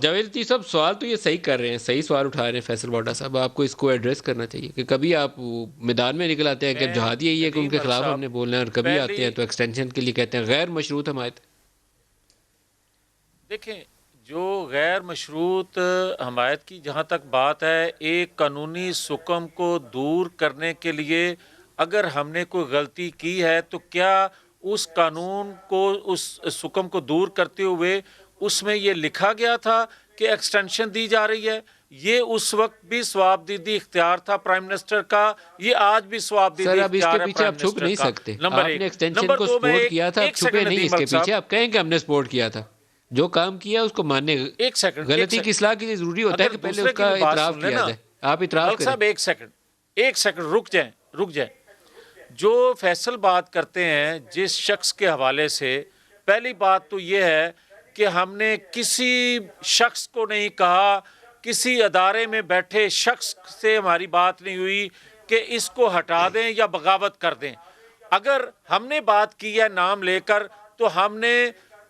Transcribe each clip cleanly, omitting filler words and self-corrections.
جاوید لطیف صاحب سوال تو یہ صحیح کر رہے ہیں، صحیح سوال اٹھا رہے ہیں فیصل واڈا صاحب. آپ کو اس کو ایڈریس کرنا چاہیے کہ کبھی آپ میدان میں نکل آتے ہیں کہ اب میں جہاد یہی ہے کہ ان ندیم کے ملک خلاف ہم صاحب نے بولنا ہے، اور کبھی آتے ہیں پہلی تو ایکسٹینشن کے لیے کہتے ہیں غیر مشروط حمایت. دیکھیں جو غیر مشروط حمایت کی جہاں تک بات ہے، ایک قانونی سکم کو دور کرنے کے لیے اگر ہم نے کوئی غلطی کی ہے تو کیا اس قانون کو، اس سکم کو دور کرتے ہوئے اس میں یہ لکھا گیا تھا کہ ایکسٹینشن دی جا رہی ہے؟ یہ اس وقت بھی ثوابدیدی اختیار تھا پرائم منسٹر کا، یہ آج بھی سر ثوابدیدی اب اس کے اختیار ہے پیچھے پرائم آپ چھپ منسٹر نہیں کا، سکتے. نمبر آپ ایک. نے ایکسٹینشن نمبر کو دو، میں سپورٹ کیا تھا، آپ ایک چھپے سیکنڈ نہیں ندیم اس کے ملک صاحب، پیچھے. آپ کہیں کہ ہم نے سپورٹ کیا تھا. جو کام کیا اس کو ماننے، ایک سیکنڈ غلطی کی اصلاح کے لیے ضروری ہوتا ہے اگر کہ پہلے دوسرے اس کی کا بھی بات اعتراف سن لیں کیا نا جائے. آپ اعتراف ملک کریں. صاحب، ایک سیکنڈ رک جائیں. جو فیصل بات کرتے ہیں جس شخص کے حوالے سے، پہلی بات تو یہ ہے کہ ہم نے کسی شخص کو نہیں کہا، کسی ادارے میں بیٹھے شخص سے ہماری بات نہیں ہوئی کہ اس کو ہٹا دیں یا بغاوت کر دیں. اگر ہم نے بات کی ہے نام لے کر تو ہم نے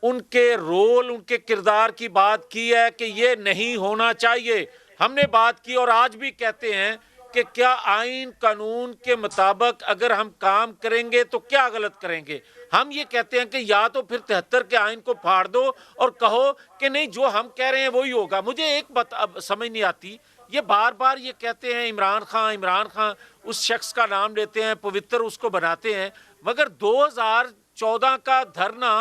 ان کے رول، ان کے کردار کی بات کی ہے کہ یہ نہیں ہونا چاہیے. ہم نے بات کی اور آج بھی کہتے ہیں کہ کیا آئین قانون کے مطابق اگر ہم کام کریں گے تو کیا غلط کریں گے. ہم یہ کہتے ہیں کہ یا تو پھر 73 کے آئین کو پھاڑ دو اور کہو کہ نہیں جو ہم کہہ رہے ہیں وہی ہوگا. مجھے ایک بات اب سمجھ نہیں آتی، یہ بار بار یہ کہتے ہیں عمران خان اس شخص کا نام لیتے ہیں، پوتر اس کو بناتے ہیں، مگر 2014 کا دھرنا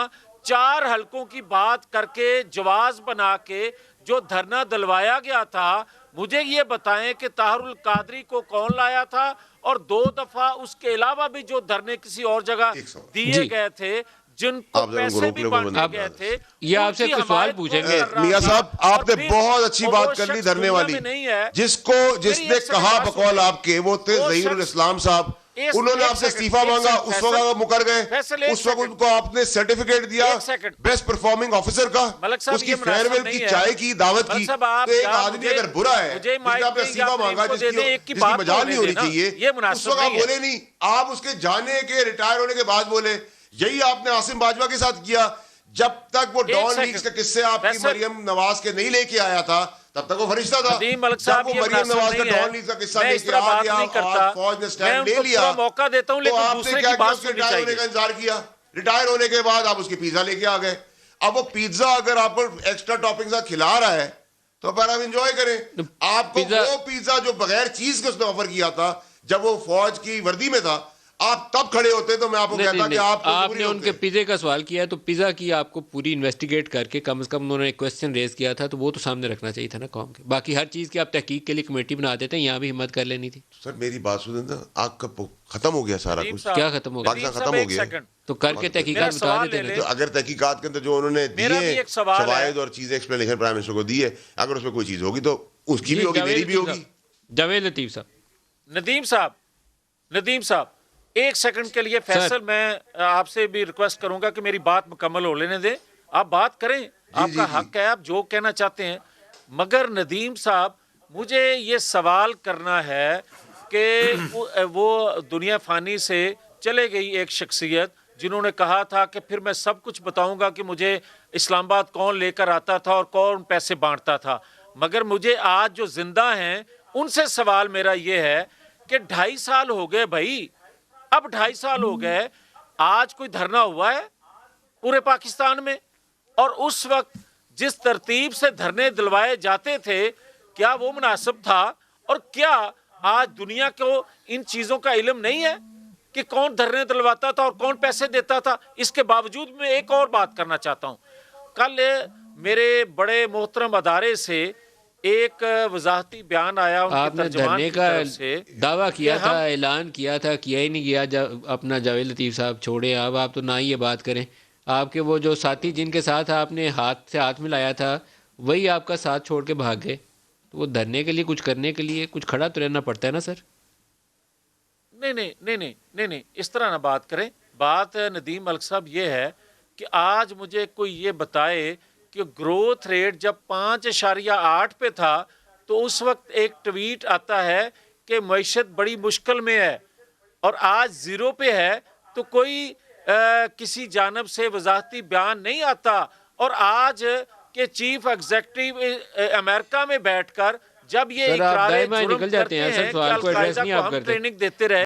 4 حلقوں کی بات کر کے جواز بنا کے جو دھرنا دلوایا گیا تھا، مجھے یہ بتائیں کہ طاہر القادری کو کون لایا تھا، اور 2 دفعہ اس کے علاوہ بھی جو دھرنے کسی اور جگہ دیے جی گئے تھے، جن کو پیسے بھی بانٹے گئے تھے، یہ ان آپ سے کی کوئی سوال حمایت پوچھیں کون گے. کر رہا میاں تھا؟ صاحب اور آپ نے پھر بہت اچھی وہ بات کر لی شخص دھرنے دنیا والی. میں نہیں ہے. جس میری نے ایک سیکنڈ کہا بات بقول سنیں. آپ کے وہ تھے وہ ظہیر شخص الاسلام صاحب، انہوں نے آپ سے استعفیٰ مانگا، اس وقت آپ مکر گئے، فیصل ایک اس وقت ان سیکنڈ، کو آپ نے سرٹیفکیٹ دیا ایک سیکنڈ. بیسٹ پرفارمنگ آفیسر کا، ملک صاحب اس کی یہ فیئر مناسب ویل نہیں کی، ہے. چائے کی دعوت ملک کی. صاحب آپ تو ایک یا آدمی اگر برا ہے مجھے جس نے مائک آپ نے دیں یا استعفیٰ پھر ان مانگا، کو جس دے دیں، ایک کی کی بات تو مجال ہونے نہیں ہونی دینا. چاہیے، یہ اس مناسب وقت آپ نہیں ہے. بولے نہیں. آپ اس کے جانے کے ریٹائر ہونے کے بعد بولے. یہی آپ نے عاصم باجوہ کے ساتھ کیا. جب تک وہ ایک ڈان لیگز سیکنڈ کے قصے آپ کی فیصل، مریم نواز کے نہیں لے کے آیا تھا تب تک وہ فرشتہ تھا. ندیم ملک جب صاحب وہ یہ مریم مناسب نواز کا نہیں ہے. ڈان لیگز کا قصہ میں لے اس کے طرح آ بات گیا نہیں اور کرتا. آج فوج نے میں سٹینڈ ان لے کو لیا، پورا موقع دیتا ہوں تو لیکن آپ نے دوسرے کیا کی کیا؟ بات اس کے سننی ریٹائر ہونے چاہیے. کا انتظار کیا. ریٹائر ہونے کے بعد آپ اس کی پیزا لے کے آ گئے. اب وہ پیزا اگر آپ کو ایکسٹرا ٹاپنگ سے کھلا رہا ہے تو پھر آپ انجوائے کریں. آپ کو وہ پیزا جو بغیر چیز کے اس نے آفر کیا تھا جب وہ فوج کی وردی میں تھا، آپ تب کھڑے ہوتے تو میں آپ کو کہتا کہ آپ آپ نے ان کے پیزے کا سوال کیا تو پیزا کی آپ کو پوری انویسٹیگیٹ کر کے کم از کم انہوں نے ایک کوسچن ریز کیا تھا تو وہ تو سامنے رکھنا چاہیے تھا نا قوم کے. باقی ہر چیز کی آپ تحقیق کے لیے کمیٹی بنا دیتے ہیں، یہاں بھی ہمت کر لینی تھی. سر میری بات سنیں نا، آگ کا ختم ہو گیا سارا ندیم کچھ. صاحب، کیا ختم ہو گیا؟ ندیم پاکستان صاحب ختم ہو ایک گیا سیکنڈ. تو کر کے میرا تحقیقات بتا سوال دیتے لے نا. لے. تو اگر تحقیقات کے اندر جو انہوں نے میرا بھی دیے ایک سوال ہے. شواہد اور چیزیں ایکسپلینیشن پرائم منسٹر کو دی ہے، اگر اس میں کوئی چیز ہوگی تو اس کی بھی ہوگی، میری بھی ہوگی. جاوید لطیف صاحب، ندیم صاحب ایک سیکنڈ کے لیے فیصل میں آپ سے بھی ریکویسٹ کروں گا کہ میری بات مکمل ہو لینے دیں. آپ بات کریں، آپ کا حق ہے، آپ جو کہنا چاہتے ہیں. مگر ندیم صاحب مجھے یہ سوال کرنا ہے کہ وہ دنیا فانی سے چلے گئی ایک شخصیت جنہوں نے کہا تھا کہ پھر میں سب کچھ بتاؤں گا کہ مجھے اسلام آباد کون لے کر آتا تھا اور کون پیسے بانٹتا تھا. مگر مجھے آج جو زندہ ہیں ان سے سوال میرا یہ ہے کہ 2.5 سال ہو گئے بھائی، اب 2.5 سال ہو گئے، آج کوئی دھرنا ہوا ہے پورے پاکستان میں؟ اور اس وقت جس ترتیب سے دھرنے دلوائے جاتے تھے کیا وہ مناسب تھا؟ اور کیا آج دنیا کو ان چیزوں کا علم نہیں ہے کہ کون دھرنے دلواتا تھا اور کون پیسے دیتا تھا؟ اس کے باوجود میں ایک اور بات کرنا چاہتا ہوں. کل میرے بڑے محترم ادارے سے ایک وضاحتی بیان آیا ان کے آپ نے ترجمان دھرنے کی کا طرف سے دعویٰ کیا کہ تھا، ہم اعلان کیا تھا، کیا ہی نہیں کیا. اپنا جاوید لطیف صاحب چھوڑے اب، آپ تو نہ ہی یہ بات کریں. آپ کے وہ جو ساتھی جن کے ساتھ آپ نے ہاتھ سے ہاتھ ملایا تھا وہی آپ کا ساتھ چھوڑ کے بھاگ گئے. تو وہ دھرنے کے لیے کچھ کرنے کے لیے کچھ کھڑا تو رہنا پڑتا ہے نا سر. نہیں اس طرح نہ بات کریں. بات ندیم ملک صاحب یہ ہے کہ آج مجھے کوئی یہ بتائے کہ گروتھ ریٹ جب 5.8 پہ تھا تو اس وقت ایک ٹویٹ آتا ہے کہ معیشت بڑی مشکل میں ہے، اور آج 0 پہ ہے تو کوئی کسی جانب سے وضاحتی بیان نہیں آتا. اور آج کہ چیف ایگزیکٹو امریکہ میں بیٹھ کر جب یہ سر آپ اقرار دائیں بائیں جرم نکل جاتے کرتے ہیں، سر ہیں کہ سوال کو ایڈریس القاعدہ نہیں کو آپ ہم کرتے۔ ٹریننگ دیتے رہے